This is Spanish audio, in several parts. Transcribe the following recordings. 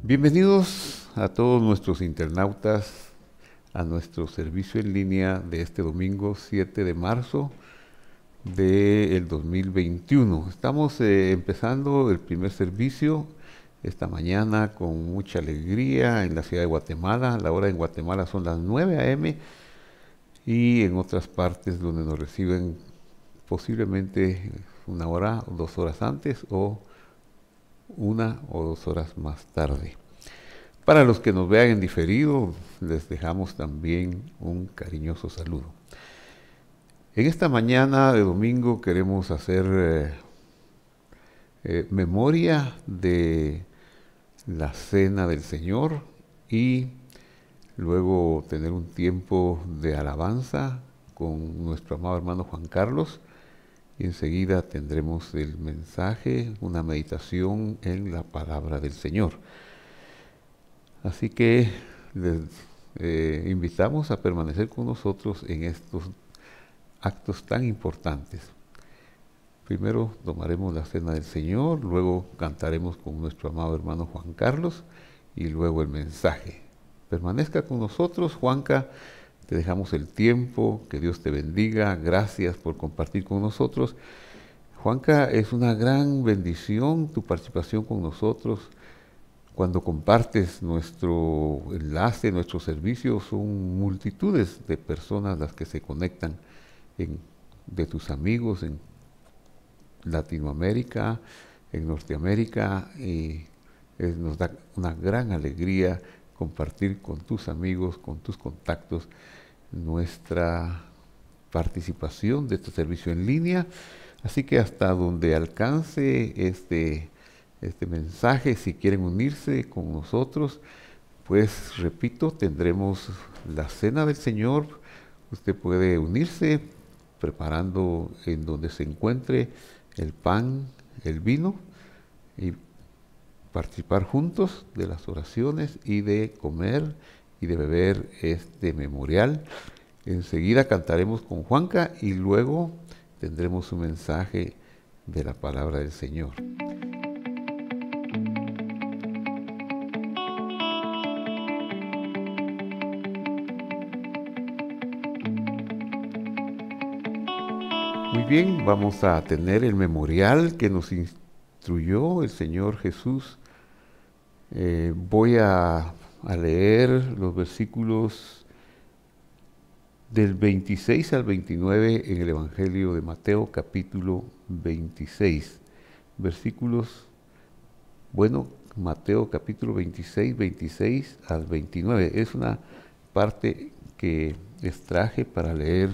Bienvenidos a todos nuestros internautas a nuestro servicio en línea de este domingo 7 de marzo del 2021. Estamos empezando el primer servicio esta mañana con mucha alegría en la ciudad de Guatemala. La hora en Guatemala son las 9 a.m. y en otras partes donde nos reciben posiblemente una hora o 2 horas antes o 1 o 2 horas más tarde. Para los que nos vean en diferido, les dejamos también un cariñoso saludo. En esta mañana de domingo queremos hacer memoria de la Cena del Señor y luego tener un tiempo de alabanza con nuestro amado hermano Juan Carlos. Y enseguida tendremos el mensaje, una meditación en la palabra del Señor. Así que les invitamos a permanecer con nosotros en estos actos tan importantes. Primero tomaremos la Cena del Señor, luego cantaremos con nuestro amado hermano Juan Carlos y luego el mensaje. Permanezca con nosotros, Juanca. Te dejamos el tiempo, que Dios te bendiga, gracias por compartir con nosotros. Juanca, es una gran bendición tu participación con nosotros. Cuando compartes nuestro enlace, nuestro servicio, son multitudes de personas las que se conectan de tus amigos en Latinoamérica, en Norteamérica, y nos da una gran alegría compartir con tus amigos, con tus contactos, nuestra participación de este servicio en línea. Así que hasta donde alcance este mensaje, si quieren unirse con nosotros, pues repito, tendremos la Cena del Señor. Usted puede unirse preparando en donde se encuentre el pan, el vino, y participar juntos de las oraciones y de comer y de beber este memorial. Enseguida cantaremos con Juanca y luego tendremos un mensaje de la palabra del Señor. Muy bien, vamos a tener el memorial que nos instruyó el Señor Jesús. Voy a leer los versículos del 26 al 29 en el Evangelio de Mateo, capítulo 26. Mateo capítulo 26 al 29. Es una parte que extraje para leer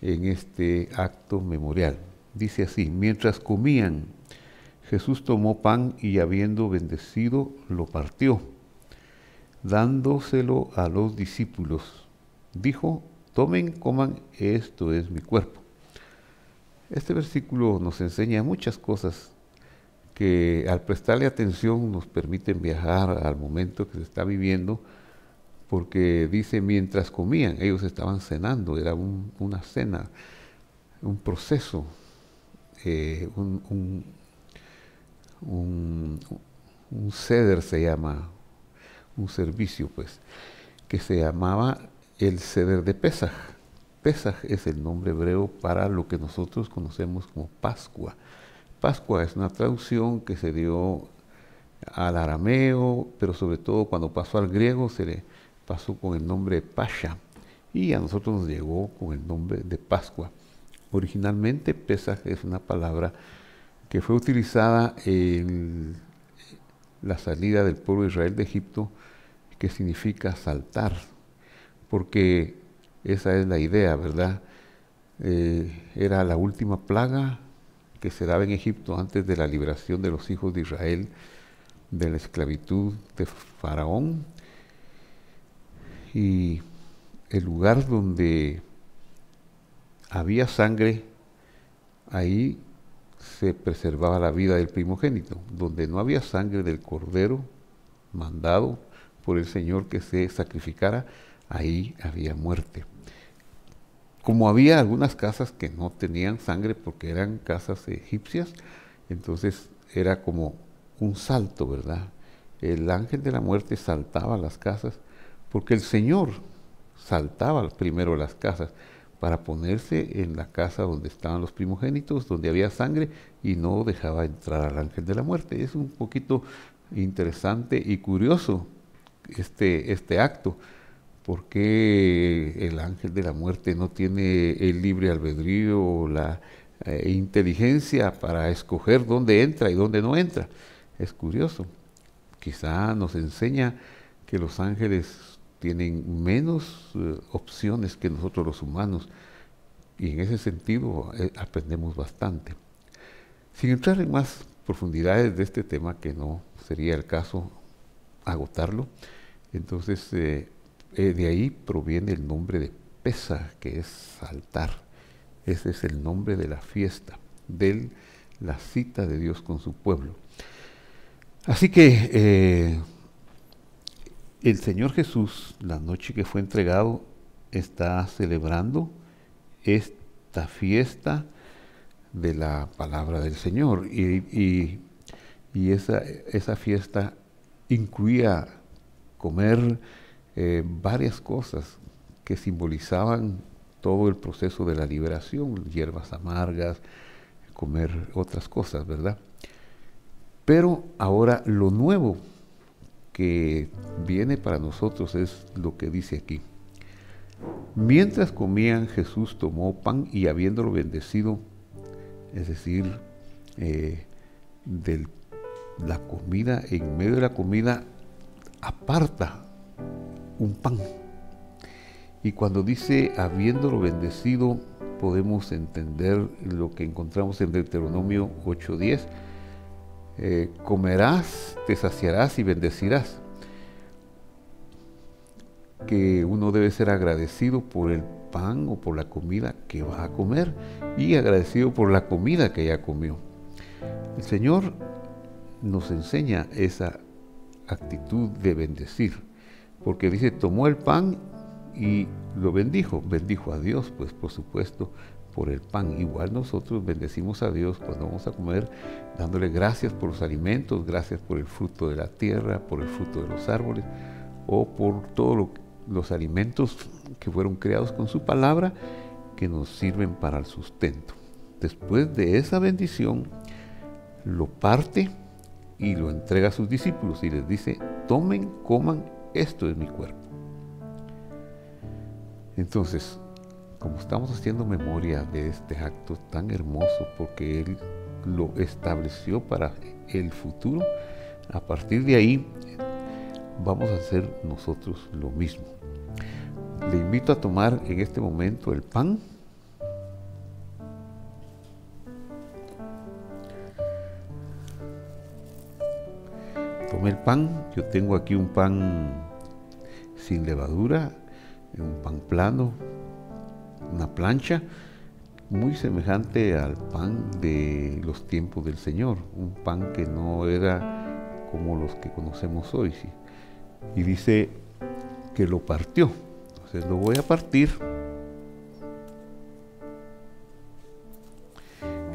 en este acto memorial. Dice así: mientras comían, Jesús tomó pan y habiendo bendecido, lo partió, dándoselo a los discípulos. Dijo: tomen, coman, esto es mi cuerpo. Este versículo nos enseña muchas cosas que al prestarle atención nos permiten viajar al momento que se está viviendo, porque dice mientras comían, ellos estaban cenando, era una cena, un proceso, un ceder se llama, un servicio pues, que se llamaba el ceder de Pesaj. Pesaj es el nombre hebreo para lo que nosotros conocemos como Pascua. Pascua es una traducción que se dio al arameo, pero sobre todo cuando pasó al griego se le pasó con el nombre de Pascha y a nosotros nos llegó con el nombre de Pascua. Originalmente Pesaj es una palabra que fue utilizada en la salida del pueblo de Israel de Egipto, que significa saltar, porque esa es la idea, ¿verdad? Era la última plaga que se daba en Egipto antes de la liberación de los hijos de Israel de la esclavitud de Faraón. Y el lugar donde había sangre, ahí se preservaba la vida del primogénito. Donde no había sangre del cordero mandado por el Señor que se sacrificara, ahí había muerte. Como había algunas casas que no tenían sangre porque eran casas egipcias, entonces era como un salto, ¿verdad? el ángel de la muerte saltaba a las casas, porque el Señor saltaba primero a las casas para ponerse en la casa donde estaban los primogénitos, donde había sangre, y no dejaba entrar al ángel de la muerte. Es un poquito interesante y curioso este acto, porque el ángel de la muerte no tiene el libre albedrío o la inteligencia para escoger dónde entra y dónde no entra. Es curioso. Quizá nos enseña que los ángeles tienen menos opciones que nosotros los humanos, y en ese sentido aprendemos bastante. Sin entrar en más profundidades de este tema, que no sería el caso agotarlo, entonces de ahí proviene el nombre de Pesaj, que es saltar. Ese es el nombre de la fiesta, de la cita de Dios con su pueblo. Así que el Señor Jesús, la noche que fue entregado, está celebrando esta fiesta de la palabra del Señor. Y esa fiesta incluía comer varias cosas que simbolizaban todo el proceso de la liberación, hierbas amargas, comer otras cosas, ¿verdad? Pero ahora lo nuevo que viene para nosotros es lo que dice aquí. Mientras comían, Jesús tomó pan y habiéndolo bendecido, es decir, de la comida, en medio de la comida, aparta un pan. Y cuando dice habiéndolo bendecido, podemos entender lo que encontramos en Deuteronomio 8:10. Comerás, te saciarás y bendecirás. Que uno debe ser agradecido por el pan o por la comida que va a comer, y agradecido por la comida que ya comió. El Señor nos enseña esa actitud de bendecir, porque dice, tomó el pan y lo bendijo a Dios, pues por supuesto, por el pan. Igual nosotros bendecimos a Dios cuando vamos a comer, dándole gracias por los alimentos, gracias por el fruto de la tierra, por el fruto de los árboles, o por todos los alimentos que fueron creados con su palabra, que nos sirven para el sustento. Después de esa bendición, lo parte y lo entrega a sus discípulos y les dice, tomen, coman, esto es mi cuerpo. Entonces, como estamos haciendo memoria de este acto tan hermoso, porque Él lo estableció para el futuro, a partir de ahí vamos a hacer nosotros lo mismo. Le invito a tomar en este momento el pan. Tome el pan. Yo tengo aquí un pan sin levadura, un pan plano, una plancha, muy semejante al pan de los tiempos del Señor, un pan que no era como los que conocemos hoy, ¿sí? Y dice que lo partió. Entonces lo voy a partir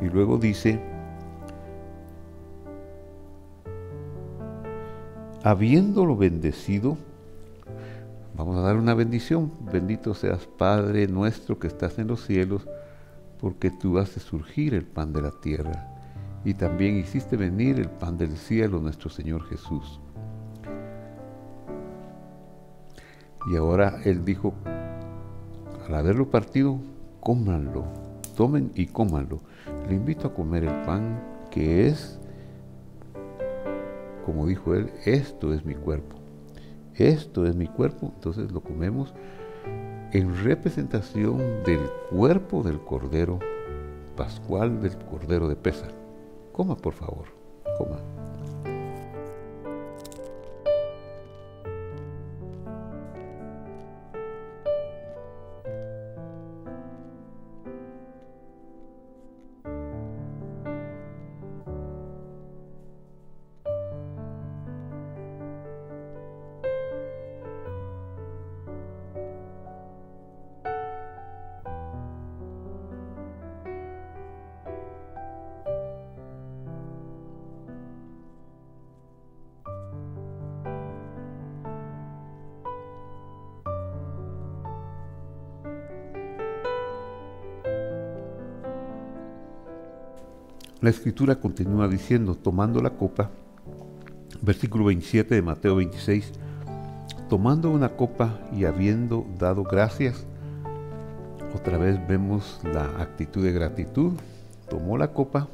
y luego dice, habiéndolo bendecido, vamos a dar una bendición. Bendito seas, Padre nuestro que estás en los cielos, porque tú haces surgir el pan de la tierra y también hiciste venir el pan del cielo, nuestro Señor Jesús. Y ahora Él dijo, al haberlo partido, cómanlo, tomen y cómanlo. Le invito a comer el pan que es, como dijo Él, esto es mi cuerpo. Esto es mi cuerpo. Entonces lo comemos en representación del cuerpo del Cordero Pascual, del Cordero de Pesaj. Coma, por favor, coma. la escritura continúa diciendo, tomando la copa, versículo 27 de Mateo 26, tomando una copa y habiendo dado gracias, otra vez vemos la actitud de gratitud, tomó la copa.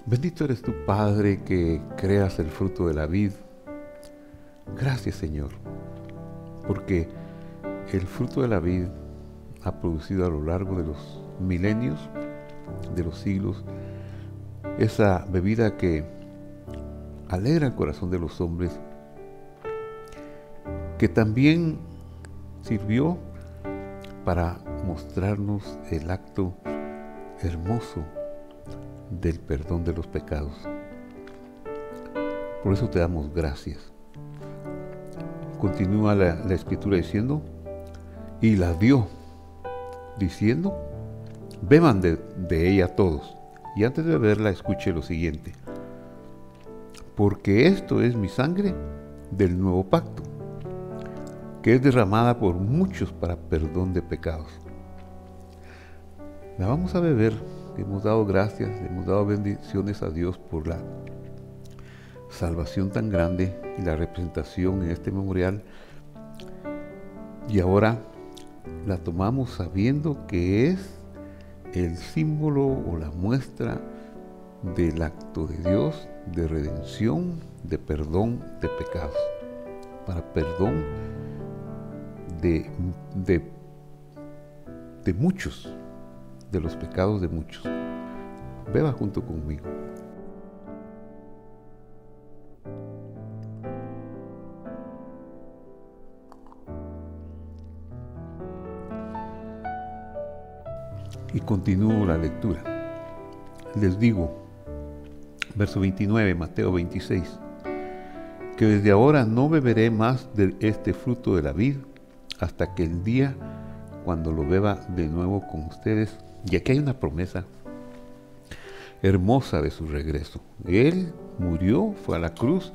Bendito eres tu Padre que creas el fruto de la vid. Gracias, Señor, porque el fruto de la vid ha producido a lo largo de los milenios, de los siglos, esa bebida que alegra el corazón de los hombres, que también sirvió para mostrarnos el acto hermoso del perdón de los pecados. Por eso te damos gracias. Continúa la escritura diciendo, y la dio, diciendo, beban de ella todos. Y antes de beberla, escuche lo siguiente, porque esto es mi sangre del nuevo pacto, que es derramada por muchos para perdón de pecados. La vamos a beber. Hemos dado gracias, hemos dado bendiciones a Dios por la salvación tan grande y la representación en este memorial. Y ahora la tomamos sabiendo que es el símbolo o la muestra del acto de Dios de redención, de perdón de pecados, para perdón de muchos, de los pecados de muchos. Beba junto conmigo. Y continúo la lectura. Les digo, verso 29, Mateo 26, que desde ahora no beberé más de este fruto de la vid hasta que el día cuando lo beba de nuevo con ustedes. Y aquí hay una promesa hermosa de su regreso. Él murió, fue a la cruz,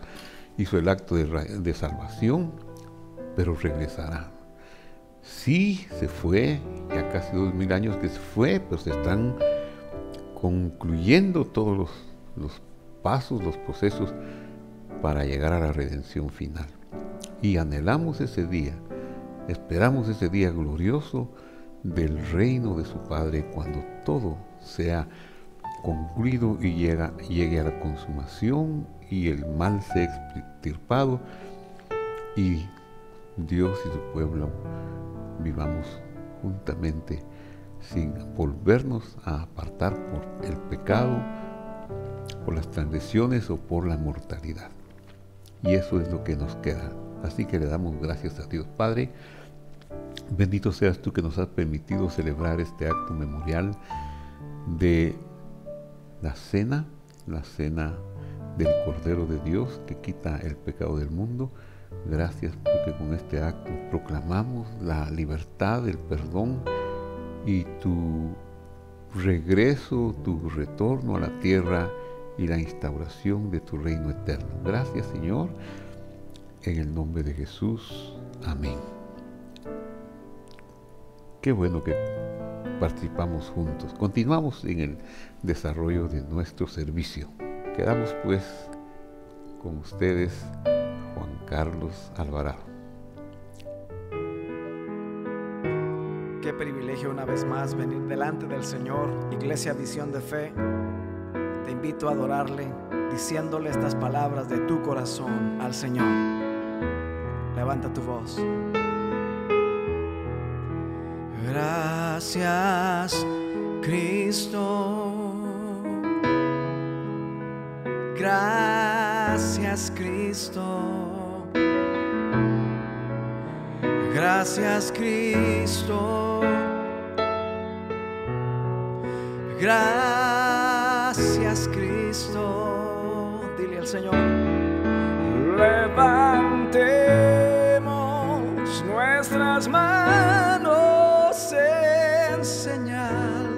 hizo el acto de salvación, pero regresará. Sí, se fue, ya casi 2000 años que se fue, pero se están concluyendo todos los pasos, los procesos para llegar a la redención final. Y anhelamos ese día, esperamos ese día glorioso del reino de su Padre, cuando todo sea concluido y llegue a la consumación y el mal sea extirpado y Dios y su pueblo vivamos juntamente sin volvernos a apartar por el pecado, por las transgresiones o por la mortalidad. Y eso es lo que nos queda. Así que le damos gracias a Dios Padre. Bendito seas tú que nos has permitido celebrar este acto memorial de la cena del Cordero de Dios que quita el pecado del mundo. Gracias porque con este acto proclamamos la libertad, el perdón y tu regreso, tu retorno a la tierra y la instauración de tu reino eterno. Gracias, Señor, en el nombre de Jesús. Amén. Qué bueno que participamos juntos. Continuamos en el desarrollo de nuestro servicio. Quedamos pues con ustedes, Juan Carlos Alvarado. Qué privilegio una vez más venir delante del Señor. Iglesia Visión de Fe, te invito a adorarle diciéndole estas palabras de tu corazón al Señor. Levanta tu voz. Gracias, Cristo. Gracias, Cristo. Gracias, Cristo. Gracias, Cristo. Dile al Señor. Levantemos nuestras manos en señal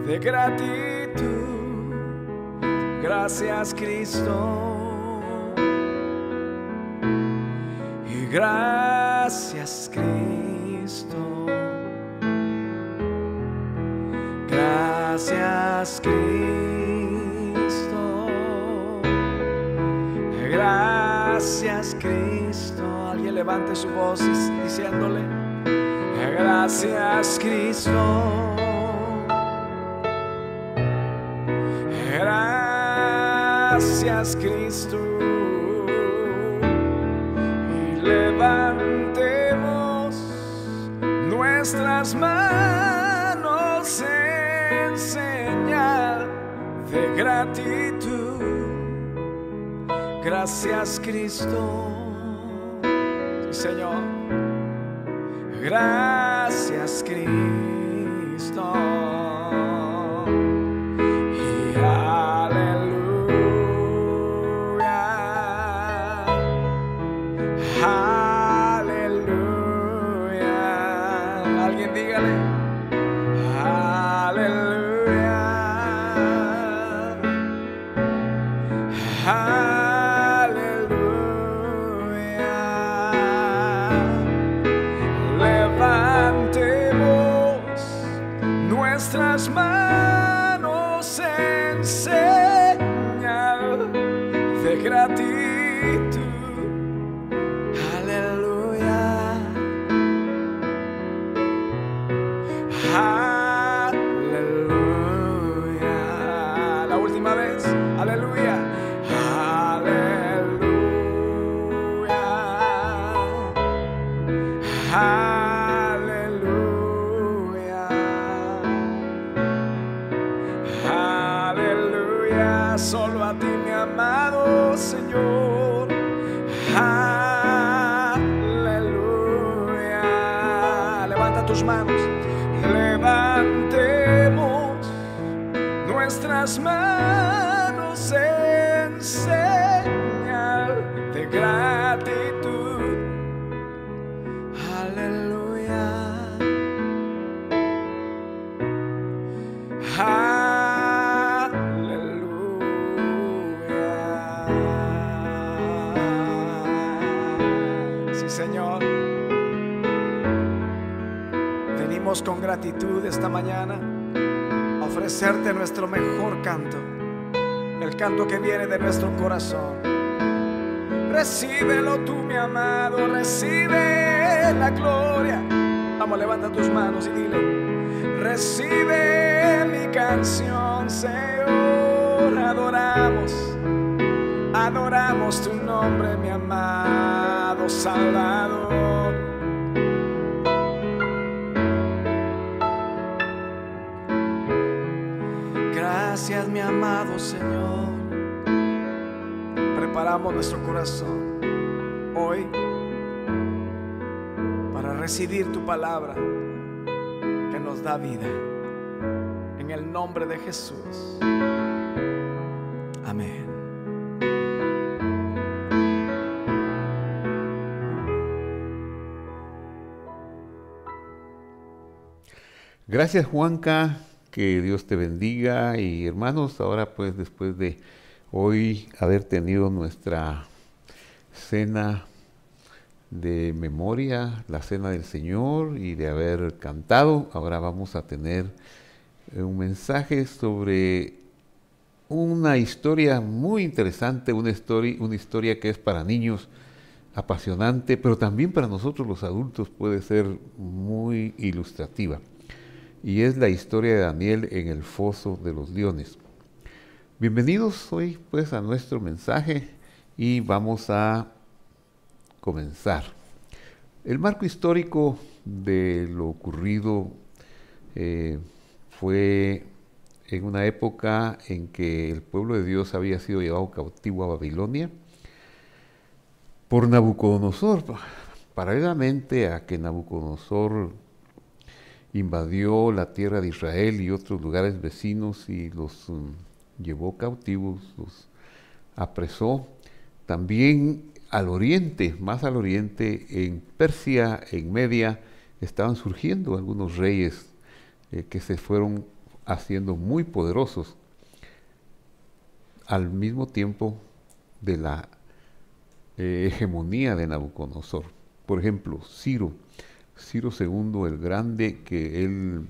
de gratitud. Gracias, Cristo. Y gracias, Cristo. Gracias. Gracias, Cristo. Gracias, Cristo. Alguien levante su voz diciéndole: gracias, Cristo. Gracias, Cristo. Y levantemos nuestras manos en señal de gratitud. Gracias, Cristo. Sí, Señor. Gracias, Cristo. Y aleluya. Aleluya. Alguien dígale: aleluya. Nuestras manos en señal de gratitud. Aleluya. Aleluya. La última vez. Aleluya. Aleluya. Solo a ti, mi amado Señor. Aleluya. Levanta tus manos. Levantemos nuestras manos en señal de gratitud. Aleluya. Señor, venimos con gratitud esta mañana a ofrecerte nuestro mejor canto, el canto que viene de nuestro corazón. Recíbelo tú, mi amado, recibe la gloria. Vamos, levanta tus manos y dile: recibe mi canción, Señor. Adoramos tu nombre, mi amado Salvador. Gracias, mi amado Señor. Preparamos nuestro corazón hoy para recibir tu palabra que nos da vida. En el nombre de Jesús. Amén. Gracias, Juanca, que Dios te bendiga. Y hermanos, ahora pues después de hoy haber tenido nuestra cena de memoria, la cena del Señor, y de haber cantado, ahora vamos a tener un mensaje sobre una historia muy interesante, una historia que es para niños apasionante, pero también para nosotros los adultos puede ser muy ilustrativa. Y es la historia de Daniel en el foso de los leones. Bienvenidos hoy pues a nuestro mensaje y vamos a comenzar. El marco histórico de lo ocurrido fue en una época en que el pueblo de Dios había sido llevado cautivo a Babilonia por Nabucodonosor. Paralelamente a que Nabucodonosor invadió la tierra de Israel y otros lugares vecinos y los llevó cautivos, los apresó. También al oriente, más al oriente, en Persia, en Media, estaban surgiendo algunos reyes que se fueron haciendo muy poderosos al mismo tiempo de la hegemonía de Nabucodonosor. Por ejemplo, Ciro II el Grande, que él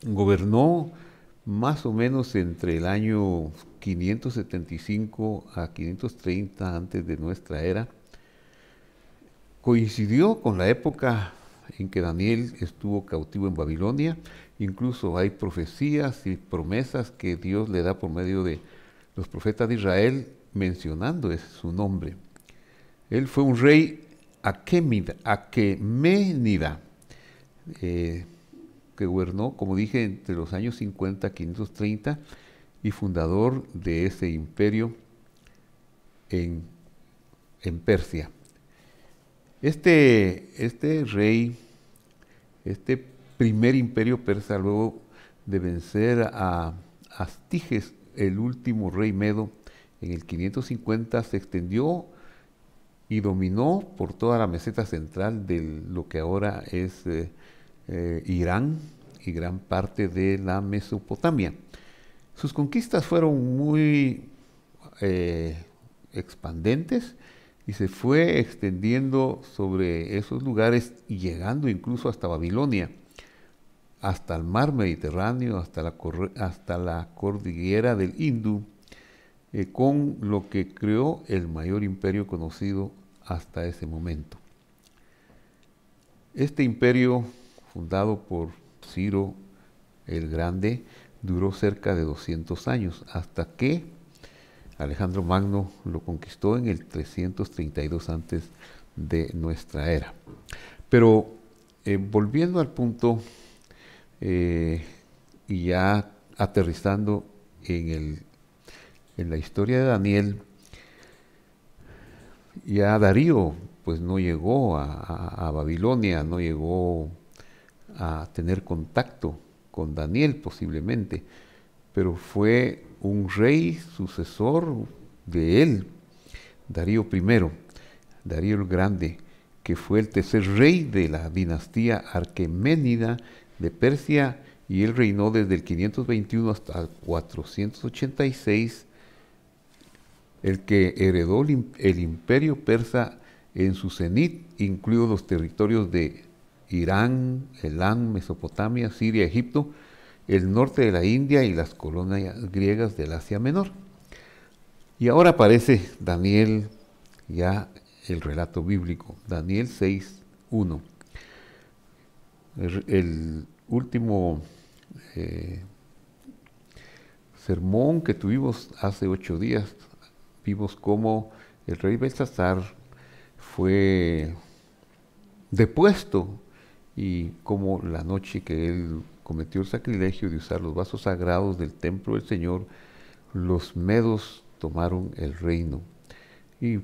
Gobernó más o menos entre el año 575 a 530 antes de nuestra era. Coincidió con la época en que Daniel estuvo cautivo en Babilonia. Incluso hay profecías y promesas que Dios le da por medio de los profetas de Israel mencionando su nombre. Él fue un rey aqueménida, que gobernó, como dije, entre los años 50 a 530 y fundador de ese imperio en Persia. Este rey, este primer imperio persa, luego de vencer a Astiges, el último rey medo, en el 550, se extendió y dominó por toda la meseta central de lo que ahora es Irán y gran parte de la Mesopotamia. Sus conquistas fueron muy expandentes y se fue extendiendo sobre esos lugares y llegando incluso hasta Babilonia, hasta el mar Mediterráneo, hasta la cordillera del Hindú, con lo que creó el mayor imperio conocido hasta ese momento. Este imperio, fundado por Ciro el Grande, duró cerca de 200 años, hasta que Alejandro Magno lo conquistó en el 332 antes de nuestra era. Pero volviendo al punto y ya aterrizando en la historia de Daniel, ya Darío pues no llegó a Babilonia, no llegó a tener contacto con Daniel posiblemente, pero fue un rey sucesor de él, Darío I, Darío el Grande, que fue el tercer rey de la dinastía aqueménida de Persia, y él reinó desde el 521 hasta el 486, el que heredó el imperio persa en su cenit, incluidos los territorios de Irán, Elán, Mesopotamia, Siria, Egipto, el norte de la India y las colonias griegas del Asia Menor. Y ahora aparece Daniel, ya el relato bíblico, Daniel 6:1. El último sermón que tuvimos hace 8 días, vimos cómo el rey Belsasar fue depuesto y cómo la noche que él cometió el sacrilegio de usar los vasos sagrados del templo del Señor, los medos tomaron el reino y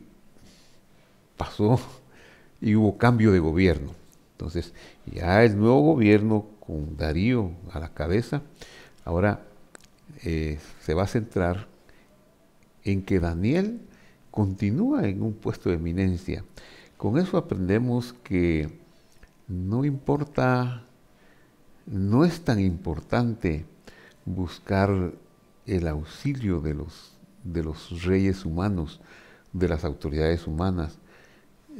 pasó y hubo cambio de gobierno. Entonces ya el nuevo gobierno con Darío a la cabeza ahora se va a centrar en que Daniel continúa en un puesto de eminencia. Con eso aprendemos que no importa, no es tan importante buscar el auxilio de los reyes humanos, de las autoridades humanas.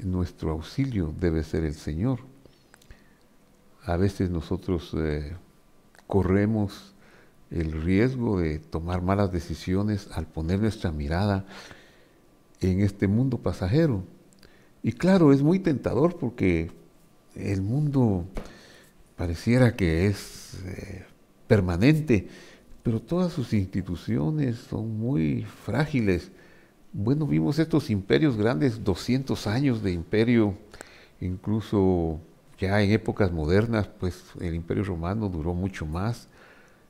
Nuestro auxilio debe ser el Señor. A veces nosotros corremos el riesgo de tomar malas decisiones al poner nuestra mirada en este mundo pasajero. Y claro, es muy tentador porque el mundo pareciera que es permanente, pero todas sus instituciones son muy frágiles. Bueno, vimos estos imperios grandes, 200 años de imperio, incluso ya en épocas modernas, pues el imperio romano duró mucho más.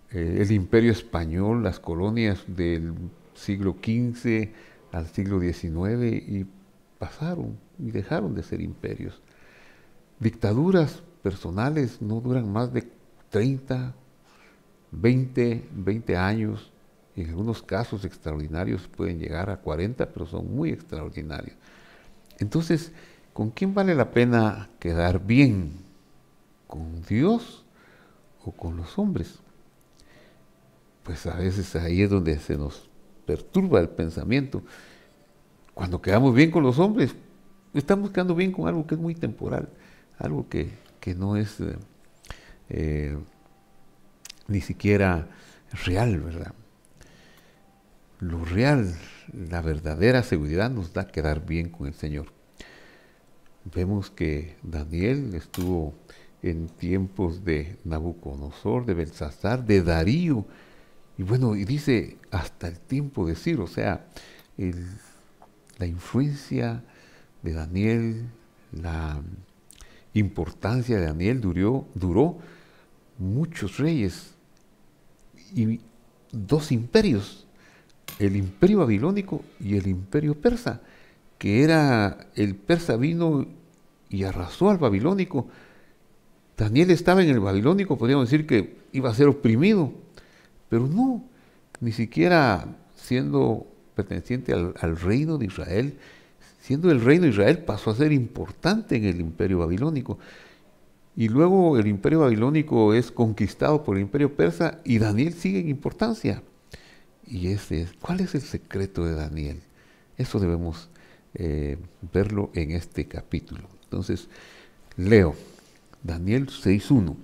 El imperio español, las colonias del siglo XV al siglo XIX, y pasaron y dejaron de ser imperios. Dictaduras personales no duran más de 30, 20 años. En algunos casos extraordinarios pueden llegar a 40, pero son muy extraordinarios. Entonces, ¿con quién vale la pena quedar bien? ¿Con Dios o con los hombres? Pues a veces ahí es donde se nos perturba el pensamiento. Cuando quedamos bien con los hombres, estamos quedando bien con algo que es muy temporal, algo que no es ni siquiera real, ¿verdad? Lo real, la verdadera seguridad nos da quedar bien con el Señor. Vemos que Daniel estuvo en tiempos de Nabucodonosor, de Belsasar, de Darío, y bueno, y dice hasta el tiempo de Ciro, o sea, la influencia de Daniel, la importancia de Daniel duró muchos reyes y 2 imperios, el imperio babilónico y el imperio persa, que era el persa vino y arrasó al babilónico. Daniel estaba en el babilónico, podríamos decir que iba a ser oprimido, pero no, ni siquiera siendo perteneciente al reino de Israel, siendo el reino de Israel pasó a ser importante en el imperio babilónico. Y luego el imperio babilónico es conquistado por el imperio persa y Daniel sigue en importancia. Y ¿cuál es el secreto de Daniel? Eso debemos verlo en este capítulo. Entonces, leo Daniel 6.1.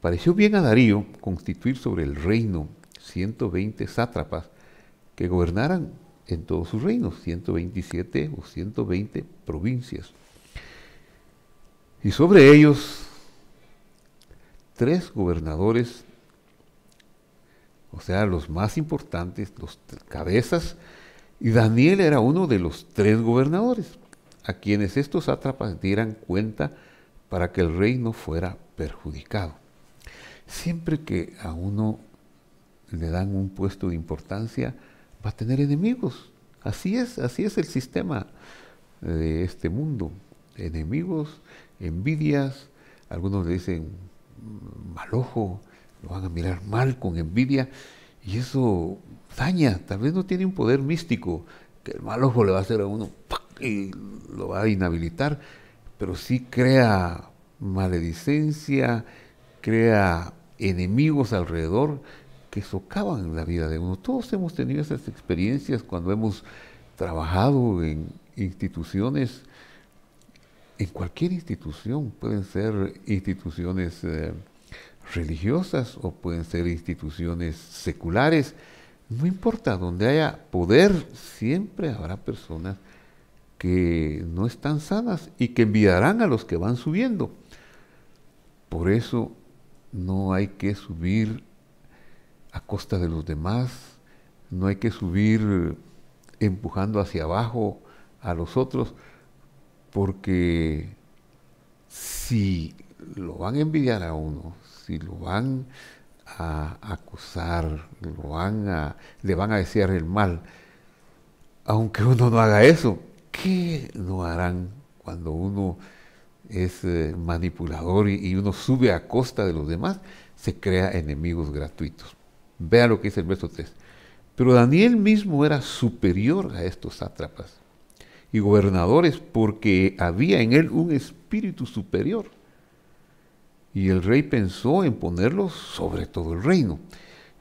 Pareció bien a Darío constituir sobre el reino 120 sátrapas que gobernaran en todos sus reinos, 127 o 120 provincias. Y sobre ellos 3 gobernadores, o sea, los más importantes, los cabezas, y Daniel era uno de los 3 gobernadores, a quienes estos sátrapas dieran cuenta para que el rey no fuera perjudicado. Siempre que a uno le dan un puesto de importancia, va a tener enemigos. Así es el sistema de este mundo. Enemigos, envidias, algunos le dicen mal ojo, lo van a mirar mal con envidia, y eso daña. Tal vez no tiene un poder místico, que el mal ojo le va a hacer a uno ¡pac! Y lo va a inhabilitar, pero sí crea maledicencia, crea enemigos alrededor que socavan la vida de uno. Todos hemos tenido esas experiencias cuando hemos trabajado en instituciones, en cualquier institución, pueden ser instituciones religiosas o pueden ser instituciones seculares, no importa, donde haya poder, siempre habrá personas que no están sanas y que envidiarán a los que van subiendo. Por eso no hay que subir a costa de los demás, no hay que subir empujando hacia abajo a los otros, porque si lo van a envidiar a uno, si lo van a acusar, le van a desear el mal, aunque uno no haga eso, ¿qué no harán cuando uno es manipulador y uno sube a costa de los demás? Se crea enemigos gratuitos. Vea lo que dice el verso 3. Pero Daniel mismo era superior a estos sátrapas y gobernadores porque había en él un espíritu superior. Y el rey pensó en ponerlo sobre todo el reino.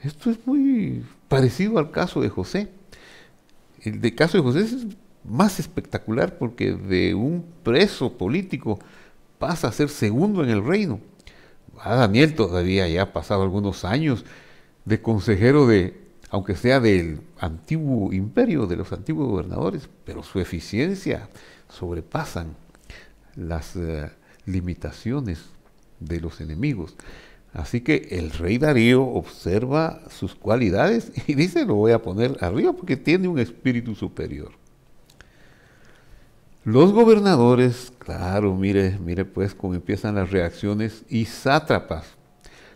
Esto es muy parecido al caso de José. El caso de José es más espectacular porque de un preso político pasa a ser segundo en el reino. A Daniel todavía ya ha pasado algunos años de consejero aunque sea del antiguo imperio, de los antiguos gobernadores, pero su eficiencia sobrepasan las limitaciones de los enemigos. Así que el rey Darío observa sus cualidades y dice, lo voy a poner arriba porque tiene un espíritu superior. Los gobernadores, claro, mire pues cómo empiezan las reacciones, y sátrapas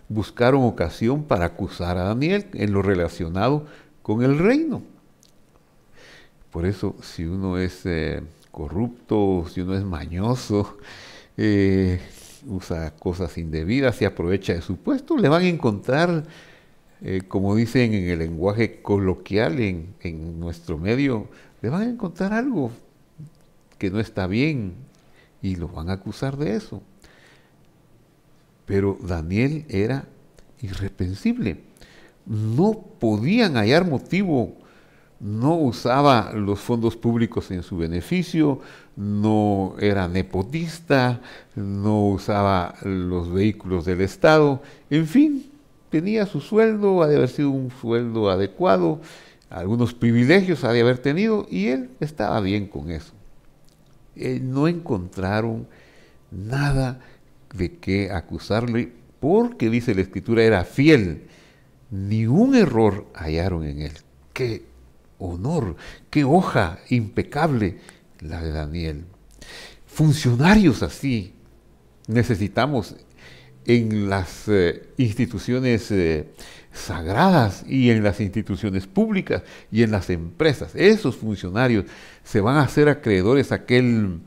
buscaron ocasión para acusar a Daniel en lo relacionado con el reino. Por eso, si uno es corrupto, si uno es mañoso, usa cosas indebidas y aprovecha de su puesto, le van a encontrar, como dicen en el lenguaje coloquial en nuestro medio, le van a encontrar algo que no está bien y lo van a acusar de eso. Pero Daniel era irreprensible. No podían hallar motivo, no usaba los fondos públicos en su beneficio, no era nepotista, no usaba los vehículos del Estado, en fin, tenía su sueldo, ha de haber sido un sueldo adecuado, algunos privilegios ha de haber tenido, y él estaba bien con eso. No encontraron nada de qué acusarle, porque dice la Escritura, era fiel. Ni un error hallaron en él. ¡Qué honor! ¡Qué hoja impecable la de Daniel! Funcionarios así necesitamos en las instituciones sagradas y en las instituciones públicas y en las empresas. Esos funcionarios se van a hacer acreedores a aquel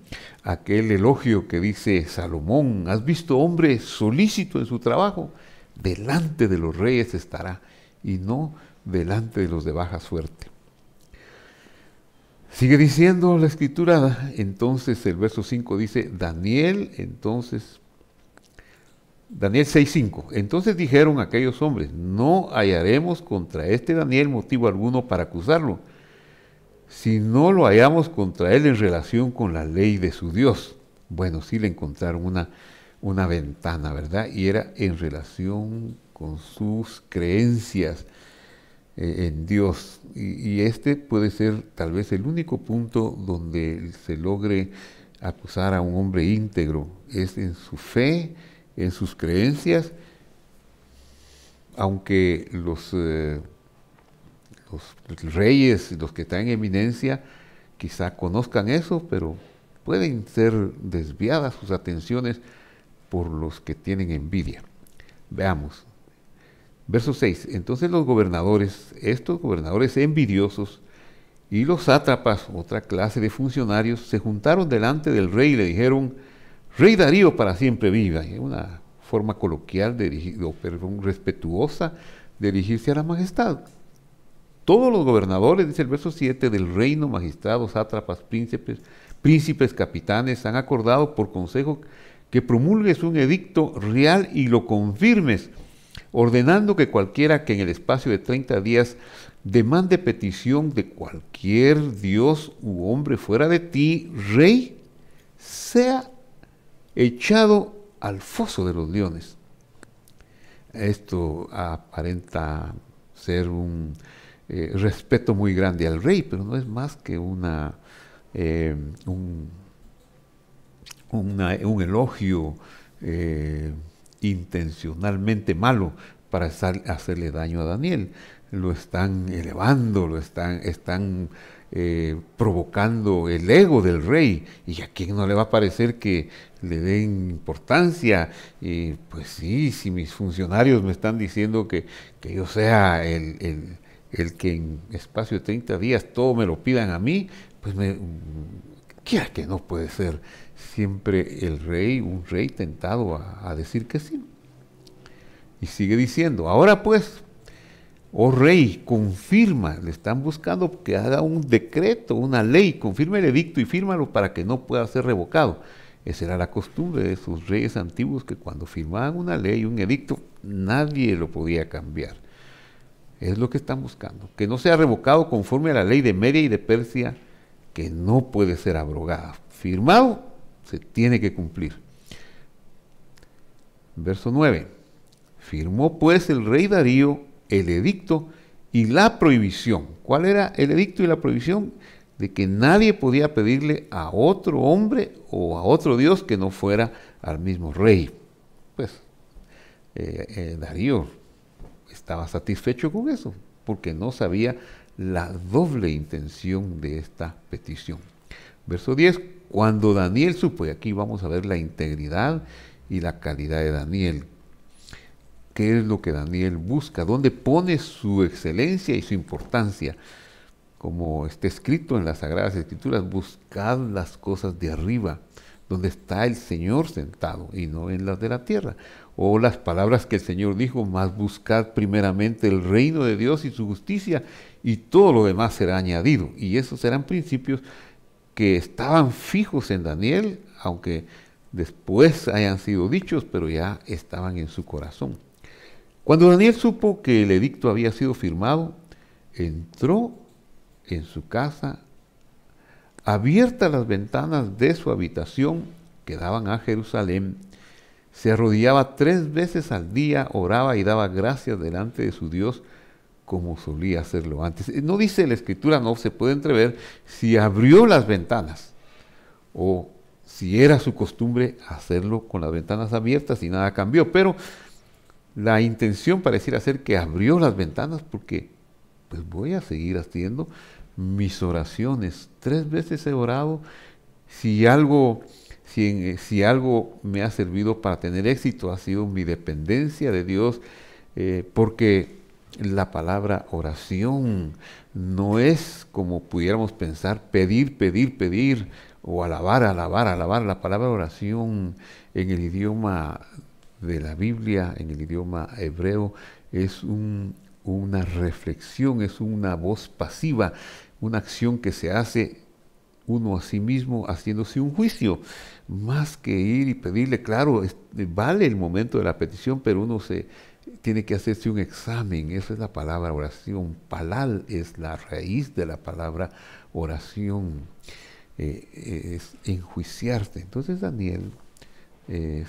elogio que dice Salomón: ¿has visto hombre solícito en su trabajo? Delante de los reyes estará, y no delante de los de baja suerte. Sigue diciendo la Escritura, entonces el verso 5 dice, Daniel 6:5, entonces dijeron aquellos hombres, no hallaremos contra este Daniel motivo alguno para acusarlo, si no lo hallamos contra él en relación con la ley de su Dios. Bueno, sí le encontraron una ventana, ¿verdad? Y era en relación con sus creencias en Dios. Y este puede ser tal vez el único punto donde se logre acusar a un hombre íntegro, es en su fe, en sus creencias, aunque los reyes, los que están en eminencia, quizá conozcan eso, pero pueden ser desviadas sus atenciones por los que tienen envidia. Veamos. Verso 6. Entonces los gobernadores, estos gobernadores envidiosos, y los sátrapas, otra clase de funcionarios, se juntaron delante del rey y le dijeron, Rey Darío para siempre viva. Una forma coloquial, respetuosa de dirigirse a la majestad. Todos los gobernadores, dice el verso 7, del reino, magistrados, sátrapas, príncipes, capitanes, han acordado por consejo que promulgues un edicto real y lo confirmes, ordenando que cualquiera que en el espacio de 30 días demande petición de cualquier dios u hombre fuera de ti, rey, sea echado al foso de los leones. Esto aparenta ser un respeto muy grande al rey, pero no es más que un elogio intencionalmente malo para hacerle daño a Daniel. Lo están elevando, lo están provocando el ego del rey, y a quién no le va a parecer que le den importancia. Y pues sí, si mis funcionarios me están diciendo que yo sea el que en espacio de 30 días todo me lo pidan a mí, pues quiera que no, puede ser siempre el rey, un rey tentado a decir que sí. Y sigue diciendo, ahora pues, oh rey, confirma, le están buscando que haga un decreto, una ley, confirma el edicto y fírmalo para que no pueda ser revocado. Esa era la costumbre de esos reyes antiguos, que cuando firmaban una ley, un edicto, nadie lo podía cambiar. Es lo que están buscando, que no sea revocado conforme a la ley de Media y de Persia, que no puede ser abrogada. Firmado, se tiene que cumplir. Verso 9. Firmó pues el rey Darío el edicto y la prohibición. ¿Cuál era el edicto y la prohibición? De que nadie podía pedirle a otro hombre o a otro dios que no fuera al mismo rey. Pues Darío estaba satisfecho con eso, porque no sabía la doble intención de esta petición. Verso 10, cuando Daniel supo, y aquí vamos a ver la integridad y la calidad de Daniel. ¿Qué es lo que Daniel busca? ¿Dónde pone su excelencia y su importancia? Como está escrito en las Sagradas Escrituras, buscad las cosas de arriba, donde está el Señor sentado, y no en las de la tierra. O las palabras que el Señor dijo, más buscad primeramente el reino de Dios y su justicia, y todo lo demás será añadido. Y esos eran principios que estaban fijos en Daniel, aunque después hayan sido dichos, pero ya estaban en su corazón. Cuando Daniel supo que el edicto había sido firmado, entró en su casa, abiertas las ventanas de su habitación que daban a Jerusalén, Se arrodillaba 3 veces al día, oraba y daba gracias delante de su Dios como solía hacerlo antes. No dice la Escritura, no se puede entrever si abrió las ventanas o si era su costumbre hacerlo con las ventanas abiertas y nada cambió, pero la intención pareciera ser que abrió las ventanas porque pues voy a seguir haciendo mis oraciones. 3 veces he orado. Si algo me ha servido para tener éxito ha sido mi dependencia de Dios, porque la palabra oración no es como pudiéramos pensar pedir, pedir, pedir o alabar, alabar, alabar. La palabra oración en el idioma de la Biblia, en el idioma hebreo, es una reflexión, es una voz pasiva, una acción que se hace uno a sí mismo haciéndose un juicio, más que ir y pedirle. Claro, vale el momento de la petición, pero uno tiene que hacerse un examen. Esa es la palabra oración. Palal es la raíz de la palabra oración, es enjuiciarte. Entonces Daniel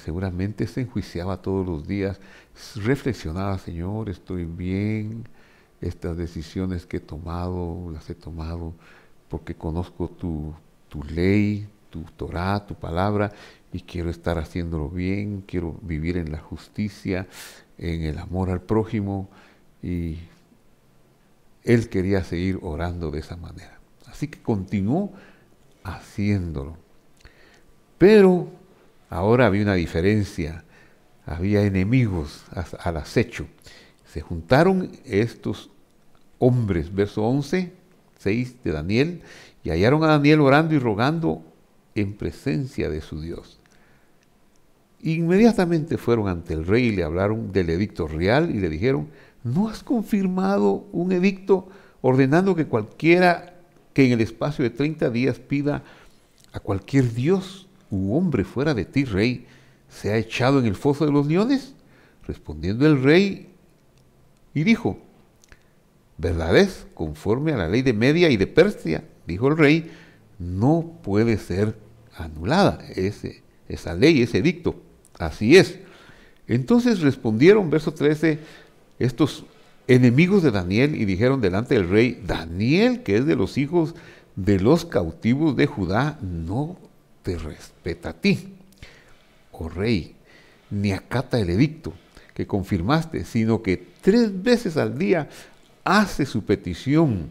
seguramente se enjuiciaba todos los días, reflexionaba: Señor, estoy bien, estas decisiones que he tomado, las he tomado porque conozco tu ley, tu Torá, tu palabra, y quiero estar haciéndolo bien, quiero vivir en la justicia, en el amor al prójimo. Y él quería seguir orando de esa manera. Así que continuó haciéndolo. Pero ahora había una diferencia, había enemigos al acecho. Se juntaron estos hombres, verso 11, 6 de Daniel, y hallaron a Daniel orando y rogando en presencia de su Dios. Inmediatamente fueron ante el rey y le hablaron del edicto real y le dijeron: ¿no has confirmado un edicto ordenando que cualquiera que en el espacio de 30 días pida a cualquier dios u hombre fuera de ti, rey, sea echado en el foso de los leones? Respondiendo el rey y dijo: verdad es, conforme a la ley de Media y de Persia, dijo el rey, no puede ser anulada esa ley, ese edicto. Así es. Entonces respondieron, verso 13, estos enemigos de Daniel y dijeron delante del rey: Daniel, que es de los hijos de los cautivos de Judá, no te respeta a ti, oh rey, ni acata el edicto que confirmaste, sino que 3 veces al día hace su petición.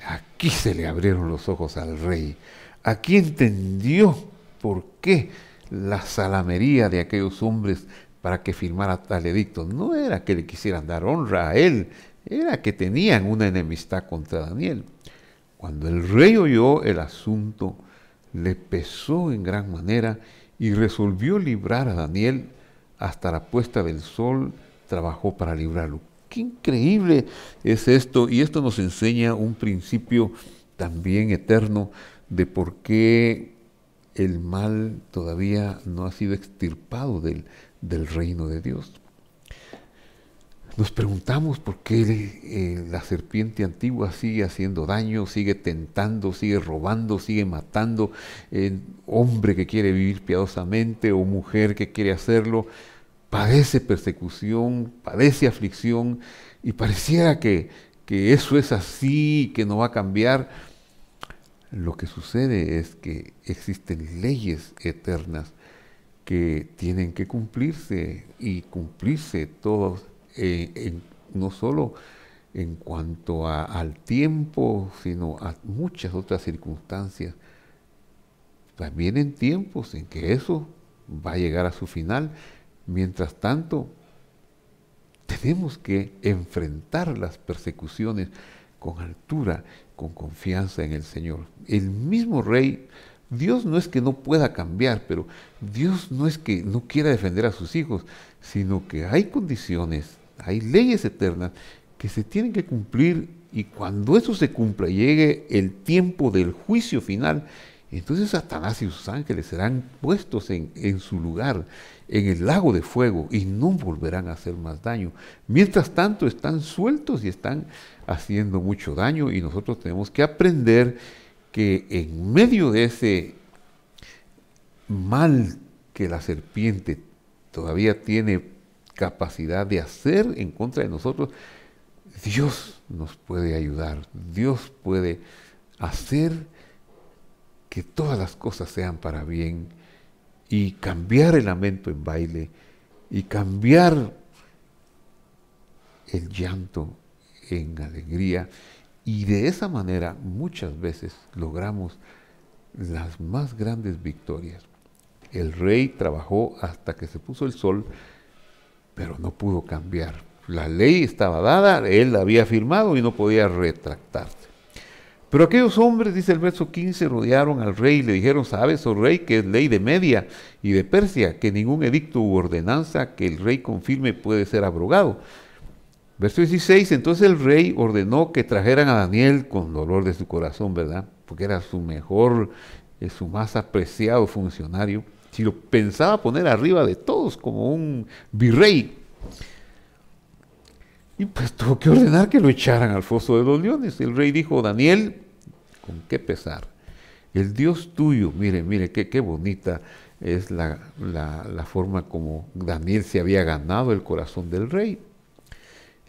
Aquí se le abrieron los ojos al rey. Aquí entendió por qué la salamería de aquellos hombres para que firmara tal edicto. No era que le quisieran dar honra a él, era que tenían una enemistad contra Daniel. Cuando el rey oyó el asunto, le pesó en gran manera y resolvió librar a Daniel. Hasta la puesta del sol trabajó para librarlo. Qué increíble es esto, y esto nos enseña un principio también eterno de por qué el mal todavía no ha sido extirpado del reino de Dios. Nos preguntamos por qué la serpiente antigua sigue haciendo daño, sigue tentando, sigue robando, sigue matando, hombre que quiere vivir piadosamente o mujer que quiere hacerlo, padece persecución, padece aflicción, y pareciera que eso es así, que no va a cambiar. Lo que sucede es que existen leyes eternas que tienen que cumplirse, y cumplirse todos, no solo en cuanto al tiempo, sino a muchas otras circunstancias. También en tiempos en que eso va a llegar a su final. Mientras tanto, tenemos que enfrentar las persecuciones con altura, con confianza en el Señor. El mismo rey, Dios no es que no pueda cambiar, pero Dios no es que no quiera defender a sus hijos, sino que hay condiciones, hay leyes eternas que se tienen que cumplir, y cuando eso se cumpla, llegue el tiempo del juicio final, entonces Satanás y sus ángeles serán puestos en su lugar, en el lago de fuego, y no volverán a hacer más daño. Mientras tanto, están sueltos y están haciendo mucho daño, y nosotros tenemos que aprender que en medio de ese mal que la serpiente todavía tiene capacidad de hacer en contra de nosotros, Dios nos puede ayudar. Dios puede hacer que todas las cosas sean para bien y cambiar el lamento en baile y cambiar el llanto en alegría. Y de esa manera muchas veces logramos las más grandes victorias. El rey trabajó hasta que se puso el sol, pero no pudo cambiar. La ley estaba dada, él la había firmado y no podía retractarse. Pero aquellos hombres, dice el verso 15, rodearon al rey y le dijeron: ¿sabes, oh rey, que es ley de Media y de Persia, que ningún edicto u ordenanza que el rey confirme puede ser abrogado? Verso 16, entonces el rey ordenó que trajeran a Daniel con dolor de su corazón, ¿verdad? Porque era su mejor, su más apreciado funcionario. Si lo pensaba poner arriba de todos como un virrey. Y pues tuvo que ordenar que lo echaran al foso de los leones. El rey dijo: Daniel, con qué pesar, el Dios tuyo, mire, qué bonita es la forma como Daniel se había ganado el corazón del rey.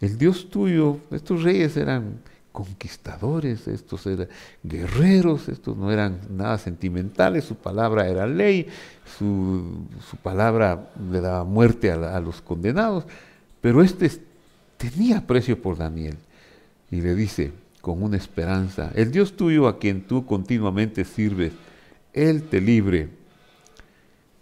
El Dios tuyo, estos reyes eran conquistadores, estos eran guerreros, estos no eran nada sentimentales, su palabra era ley, su palabra le daba muerte a los condenados, pero tenía aprecio por Daniel y le dice con una esperanza: el Dios tuyo a quien tú continuamente sirves, Él te libre.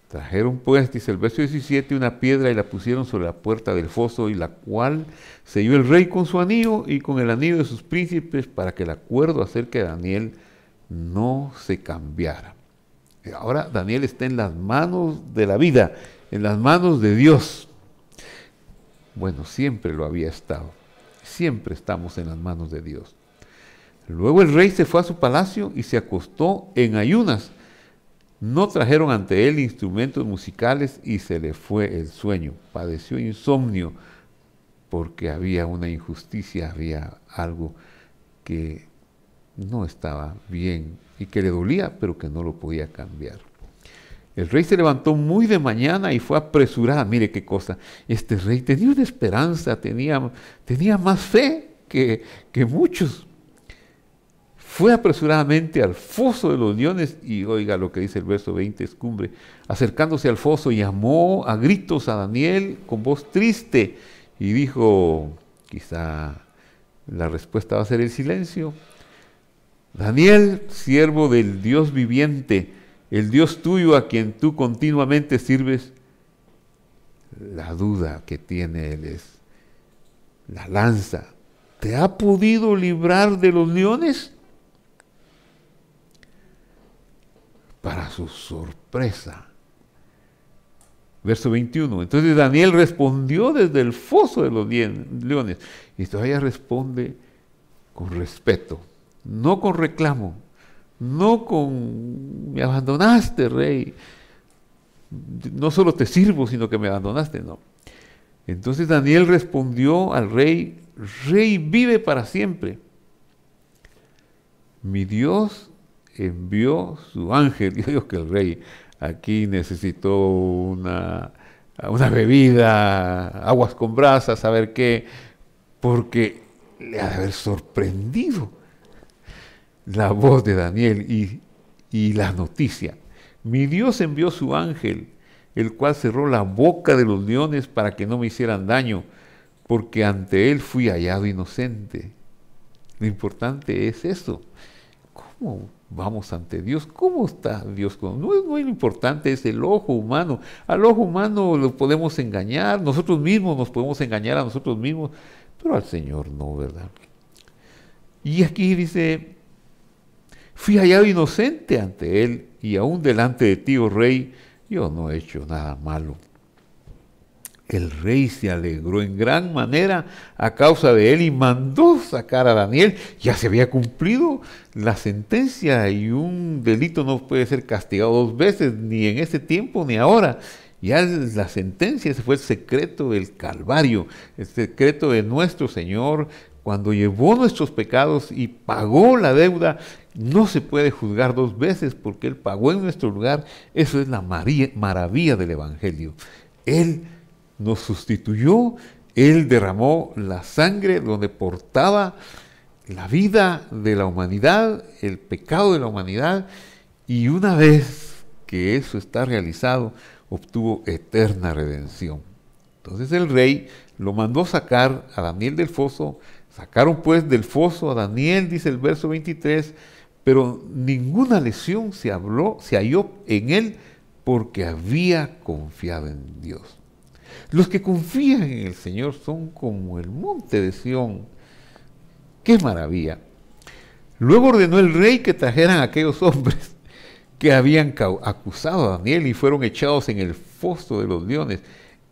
Trajeron pues, dice el verso 17, una piedra y la pusieron sobre la puerta del foso, y la cual selló el rey con su anillo y con el anillo de sus príncipes, para que el acuerdo acerca de Daniel no se cambiara. Y ahora Daniel está en las manos de la vida, en las manos de Dios. Bueno, siempre lo había estado. Siempre estamos en las manos de Dios. Luego el rey se fue a su palacio y se acostó en ayunas. No trajeron ante él instrumentos musicales y se le fue el sueño. Padeció insomnio porque había una injusticia, había algo que no estaba bien y que le dolía, pero que no lo podía cambiar. El rey se levantó muy de mañana y fue apresurado. Mire qué cosa. Este rey tenía una esperanza, tenía más fe que muchos. Fue apresuradamente al foso de los leones y oiga lo que dice el verso 20, es cumbre. Acercándose al foso, llamó a gritos a Daniel con voz triste y dijo, quizá la respuesta va a ser el silencio: Daniel, siervo del Dios viviente, el Dios tuyo a quien tú continuamente sirves. La duda que tiene él es la lanza. ¿Te ha podido librar de los leones? Para su sorpresa. Verso 21. Entonces Daniel respondió desde el foso de los leones. Y todavía responde con respeto, no con reclamo, no con me abandonaste, rey. No solo te sirvo, sino que me abandonaste, no. Entonces Daniel respondió al rey: Rey, vive para siempre. Mi Dios envió su ángel. Yo digo que el rey aquí necesitó una bebida, aguas con brasas, saber qué, porque le ha de haber sorprendido la voz de Daniel y la noticia. Mi Dios envió su ángel, el cual cerró la boca de los leones para que no me hicieran daño, porque ante él fui hallado inocente. Lo importante es eso. ¿Cómo vamos ante Dios? ¿Cómo está Dios con nosotros? No es lo importante, es el ojo humano. Al ojo humano lo podemos engañar, nosotros mismos nos podemos engañar a nosotros mismos, pero al Señor no, ¿verdad? Y aquí dice, fui hallado inocente ante Él, y aún delante de ti, oh rey, yo no he hecho nada malo. El rey se alegró en gran manera a causa de él y mandó sacar a Daniel. Ya se había cumplido la sentencia y un delito no puede ser castigado dos veces, ni en ese tiempo ni ahora. Ya la sentencia, ese fue el secreto del Calvario, el secreto de nuestro Señor, cuando llevó nuestros pecados y pagó la deuda. No se puede juzgar dos veces porque Él pagó en nuestro lugar. Eso es la maravilla del Evangelio. Él nos sustituyó, Él derramó la sangre donde portaba la vida de la humanidad, el pecado de la humanidad, y una vez que eso está realizado, obtuvo eterna redención. Entonces el rey lo mandó sacar a Daniel del foso. Sacaron pues del foso a Daniel, dice el verso 23, pero ninguna lesión se halló en él porque había confiado en Dios. Los que confían en el Señor son como el monte de Sión. ¡Qué maravilla! Luego ordenó el rey que trajeran a aquellos hombres que habían acusado a Daniel y fueron echados en el foso de los leones.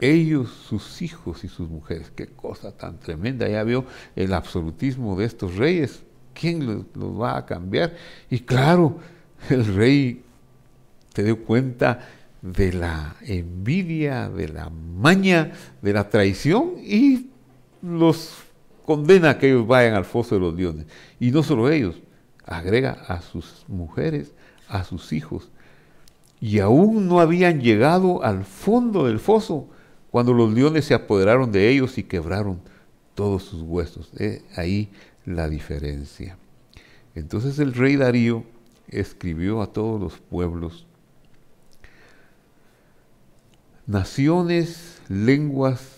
Ellos, sus hijos y sus mujeres. ¡Qué cosa tan tremenda! Ya vio el absolutismo de estos reyes. ¿Quién los va a cambiar? Y claro, el rey se dio cuenta de la envidia, de la maña, de la traición y los condena a que ellos vayan al foso de los leones. Y no solo ellos, agrega a sus mujeres, a sus hijos. Y aún no habían llegado al fondo del foso cuando los leones se apoderaron de ellos y quebraron todos sus huesos. Ahí la diferencia. Entonces el rey Darío escribió a todos los pueblos: naciones, lenguas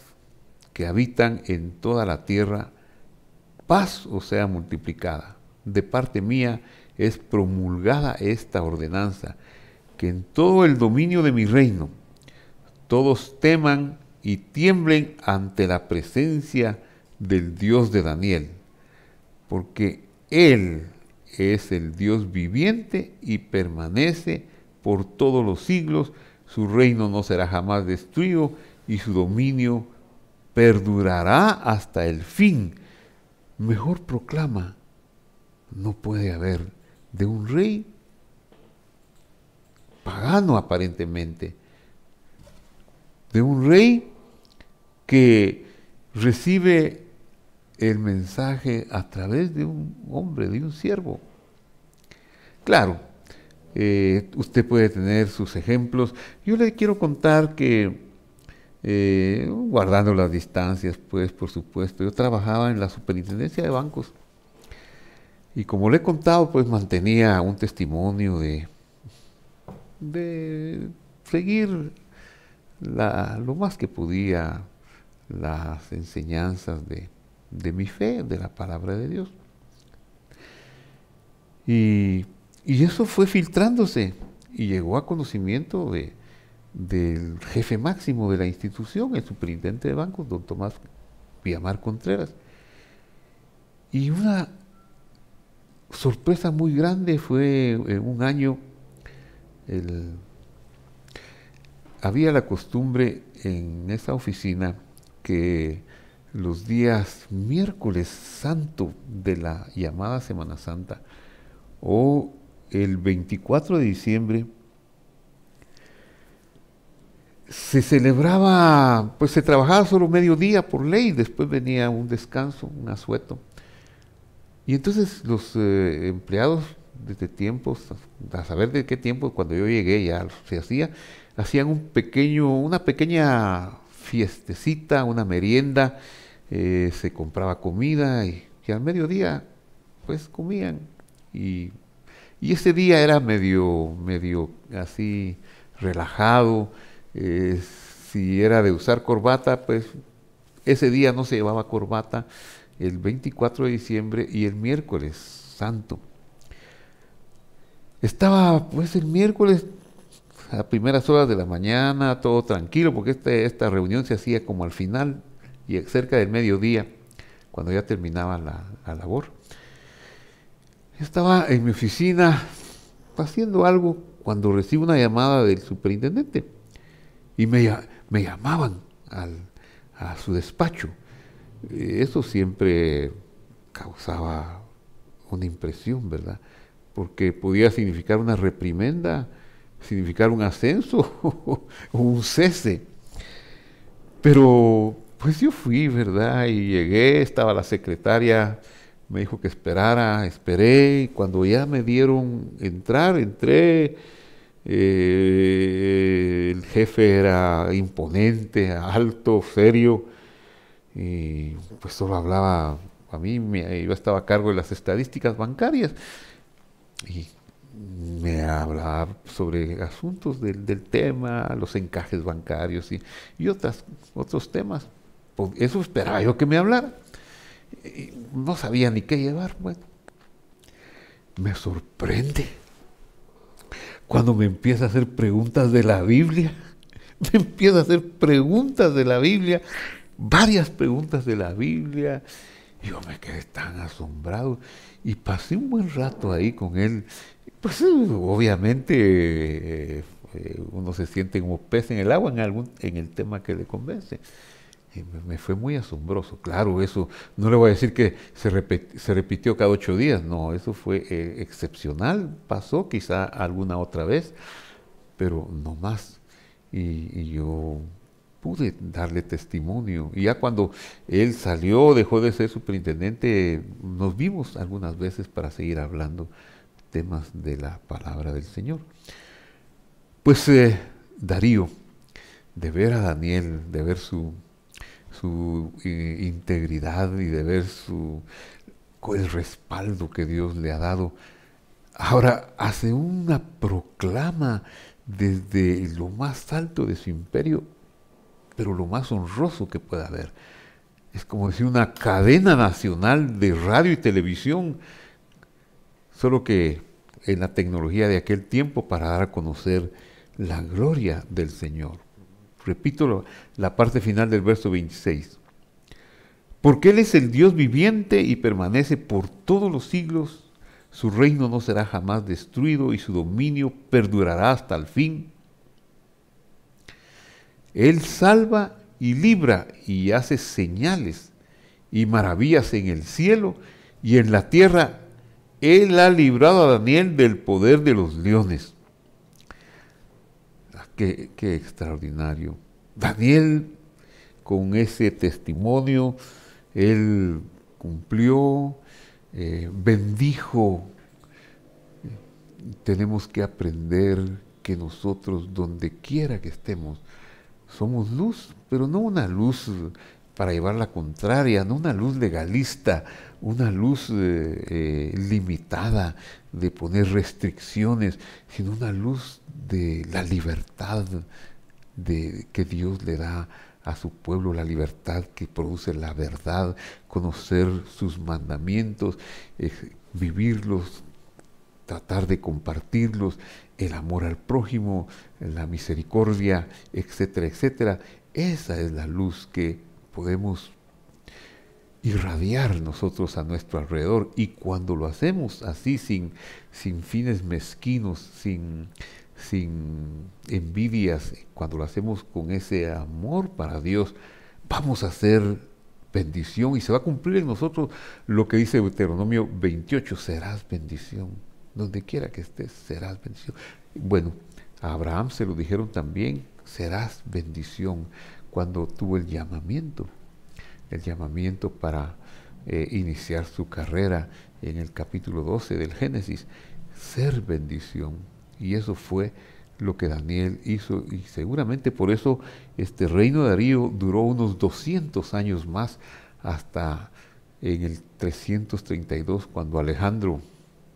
que habitan en toda la tierra, paz os sea multiplicada. De parte mía es promulgada esta ordenanza, que en todo el dominio de mi reino todos teman y tiemblen ante la presencia del Dios de Daniel, porque Él es el Dios viviente y permanece por todos los siglos. Su reino no será jamás destruido y su dominio perdurará hasta el fin. Mejor proclama no puede haber de un rey pagano aparentemente, de un rey que recibe el mensaje a través de un hombre, de un siervo. Claro, usted puede tener sus ejemplos. Yo le quiero contar que, guardando las distancias, pues, por supuesto, yo trabajaba en la superintendencia de bancos y como le he contado, pues mantenía un testimonio de seguir lo más que podía las enseñanzas de mi fe, de la palabra de Dios. Y eso fue filtrándose y llegó a conocimiento del jefe máximo de la institución, el superintendente de bancos, don Tomás Villamar Contreras. Y una sorpresa muy grande fue en un año, había la costumbre en esa oficina que los días miércoles santo de la llamada Semana Santa o el 24 de diciembre se celebraba, pues se trabajaba solo mediodía por ley, después venía un descanso, un asueto. Y entonces los empleados desde tiempos, a saber de qué tiempo, cuando yo llegué ya se hacían una pequeña fiestecita, una merienda, se compraba comida y al mediodía pues comían. Y ese día era medio así relajado. Si era de usar corbata, pues ese día no se llevaba corbata, el 24 de diciembre y el miércoles santo. Estaba pues el miércoles a primeras horas de la mañana, todo tranquilo, porque esta reunión se hacía como al final y cerca del mediodía, cuando ya terminaba la labor. Estaba en mi oficina haciendo algo cuando recibo una llamada del superintendente y me llamaban a su despacho. Eso siempre causaba una impresión, ¿verdad? Porque podía significar una reprimenda, significar un ascenso o un cese. Pero pues yo fui, ¿verdad? Y llegué, estaba la secretaria, me dijo que esperara, esperé, y cuando ya me dieron entrar, entré, El jefe era imponente, alto, serio, y pues solo hablaba, yo estaba a cargo de las estadísticas bancarias, y me hablaba sobre asuntos del tema, los encajes bancarios y otros temas. Pues eso esperaba yo que me hablara. Y no sabía ni qué llevar. Bueno, me sorprende cuando me empieza a hacer preguntas de la Biblia. Me empieza a hacer preguntas de la Biblia, varias preguntas de la Biblia. Yo me quedé tan asombrado y pasé un buen rato ahí con él. Pues obviamente uno se siente como pez en el agua en el tema que le convence. Y me fue muy asombroso. Claro, eso no le voy a decir que se repitió cada 8 días. No, eso fue excepcional. Pasó quizá alguna otra vez, pero no más. Y yo pude darle testimonio. Y ya cuando él salió, dejó de ser superintendente, nos vimos algunas veces para seguir hablando temas de la palabra del Señor. Pues Darío, de ver a Daniel, de ver su integridad y de ver el respaldo que Dios le ha dado, ahora hace una proclama desde lo más alto de su imperio, pero lo más honroso que pueda haber. Es como decir una cadena nacional de radio y televisión, solo que en la tecnología de aquel tiempo para dar a conocer la gloria del Señor. Repito la parte final del verso 26. Porque Él es el Dios viviente y permanece por todos los siglos. Su reino no será jamás destruido y su dominio perdurará hasta el fin. Él salva y libra y hace señales y maravillas en el cielo y en la tierra. Él ha librado a Daniel del poder de los leones. Qué extraordinario. Daniel, con ese testimonio, él cumplió, bendijo. Tenemos que aprender que nosotros, donde quiera que estemos, somos luz, pero no una luz para llevar la contraria, no una luz legalista, una luz limitada de poner restricciones, sino una luz de la libertad que Dios le da a su pueblo, la libertad que produce la verdad, conocer sus mandamientos, vivirlos, tratar de compartirlos, el amor al prójimo, la misericordia, etcétera, etcétera. Esa es la luz que podemos irradiar nosotros a nuestro alrededor, y cuando lo hacemos así, sin fines mezquinos, sin envidias, cuando lo hacemos con ese amor para Dios, vamos a hacer bendición y se va a cumplir en nosotros lo que dice Deuteronomio 28, serás bendición. Donde quiera que estés, serás bendición. Bueno, a Abraham se lo dijeron también, serás bendición, cuando tuvo el llamamiento para iniciar su carrera en el capítulo 12 del Génesis, ser bendición. Y eso fue lo que Daniel hizo, y seguramente por eso este reino de Darío duró unos 200 años más, hasta en el 332, cuando Alejandro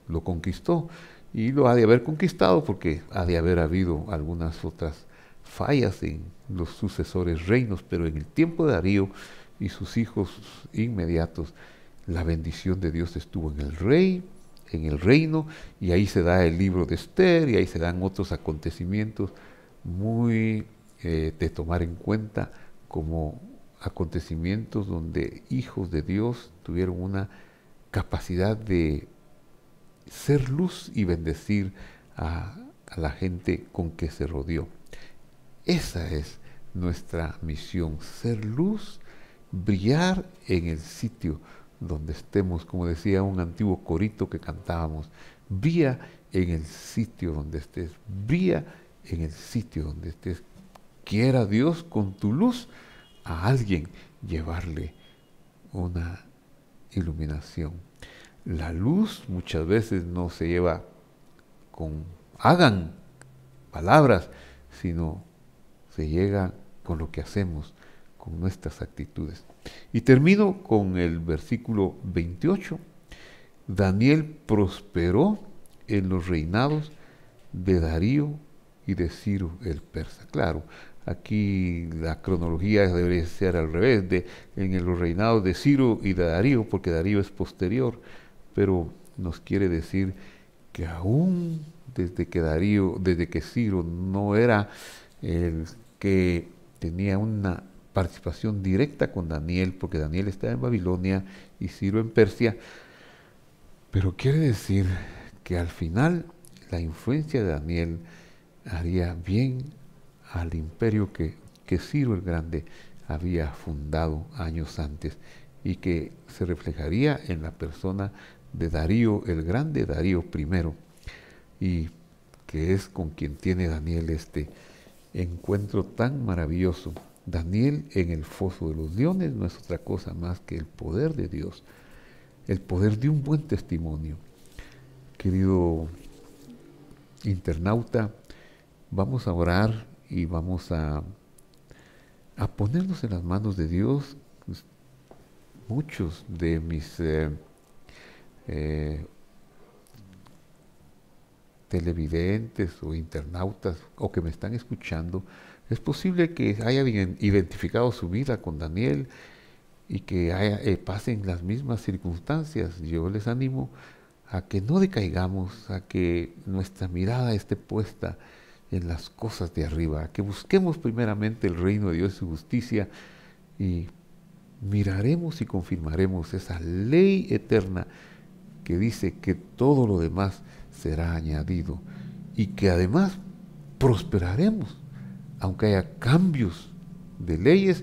lo conquistó, y lo ha de haber conquistado porque ha de haber habido algunas otras fallas en los sucesores reinos, pero en el tiempo de Darío y sus hijos inmediatos, la bendición de Dios estuvo en el rey, en el reino, y ahí se da el libro de Esther, y ahí se dan otros acontecimientos muy de tomar en cuenta como acontecimientos donde hijos de Dios tuvieron una capacidad de ser luz y bendecir a la gente con que se rodeó. Esa es nuestra misión, ser luz, brillar en el sitio donde estemos, como decía un antiguo corito que cantábamos, brilla en el sitio donde estés, brilla en el sitio donde estés. Quiera Dios con tu luz a alguien llevarle una iluminación. La luz muchas veces no se lleva con hagan palabras, sino se llega con lo que hacemos, con nuestras actitudes. Y termino con el versículo 28. Daniel prosperó en los reinados de Darío y de Ciro el persa. Claro, aquí la cronología debería ser al revés, en los reinados de Ciro y de Darío, porque Darío es posterior, pero nos quiere decir que aún desde que Ciro no era el que tenía una participación directa con Daniel, porque Daniel estaba en Babilonia y Ciro en Persia, pero quiere decir que al final la influencia de Daniel haría bien al imperio que Ciro el Grande había fundado años antes y que se reflejaría en la persona de Darío el Grande, Darío I, y que es con quien tiene Daniel este encuentro tan maravilloso. Daniel en el foso de los leones no es otra cosa más que el poder de Dios, el poder de un buen testimonio. Querido internauta, vamos a orar y vamos a ponernos en las manos de Dios. Muchos de mis televidentes o internautas o que me están escuchando, es posible que hayan identificado su vida con Daniel y que pasen las mismas circunstancias. Yo les animo a que no decaigamos, a que nuestra mirada esté puesta en las cosas de arriba, a que busquemos primeramente el reino de Dios y su justicia, y miraremos y confirmaremos esa ley eterna que dice que todo lo demás será añadido y que además prosperaremos, aunque haya cambios de leyes,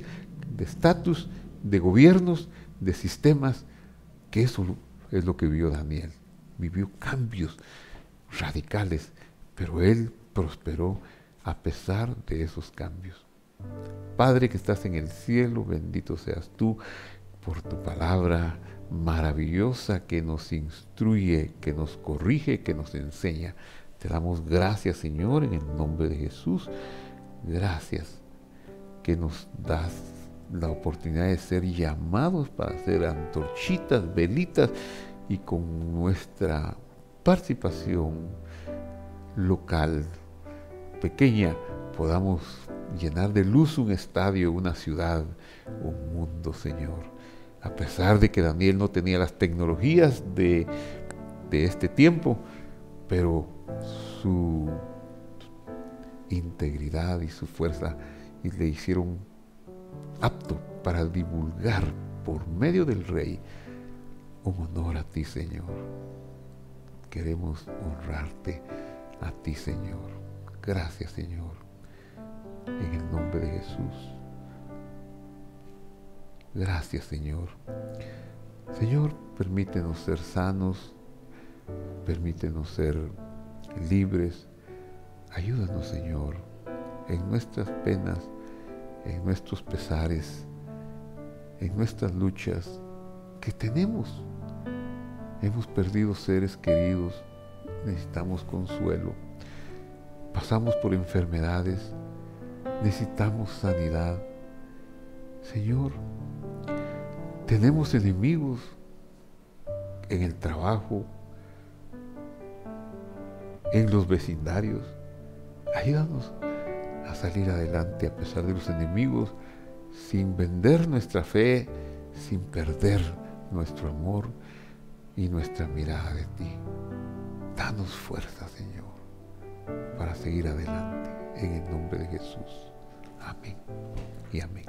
de estatus, de gobiernos, de sistemas, que eso es lo que vivió Daniel. Vivió cambios radicales, pero él prosperó a pesar de esos cambios. Padre que estás en el cielo, bendito seas tú por tu palabra maravillosa que nos instruye, que nos corrige, que nos enseña. Te damos gracias, Señor, en el nombre de Jesús. Gracias que nos das la oportunidad de ser llamados para hacer antorchitas, velitas, y con nuestra participación local, pequeña, podamos llenar de luz un estadio, una ciudad, un mundo, Señor. A pesar de que Daniel no tenía las tecnologías de este tiempo, pero su integridad y su fuerza le hicieron apto para divulgar por medio del rey un honor a ti, Señor. Queremos honrarte a ti, Señor. Gracias, Señor. En el nombre de Jesús. Gracias, Señor. Señor, permítenos ser sanos, permítenos ser libres. Ayúdanos, Señor, en nuestras penas, en nuestros pesares, en nuestras luchas que tenemos. Hemos perdido seres queridos, necesitamos consuelo. Pasamos por enfermedades, necesitamos sanidad. Señor, tenemos enemigos en el trabajo, en los vecindarios. Ayúdanos a salir adelante a pesar de los enemigos, sin vender nuestra fe, sin perder nuestro amor y nuestra mirada de ti. Danos fuerza, Señor, para seguir adelante, en el nombre de Jesús. Amén y amén.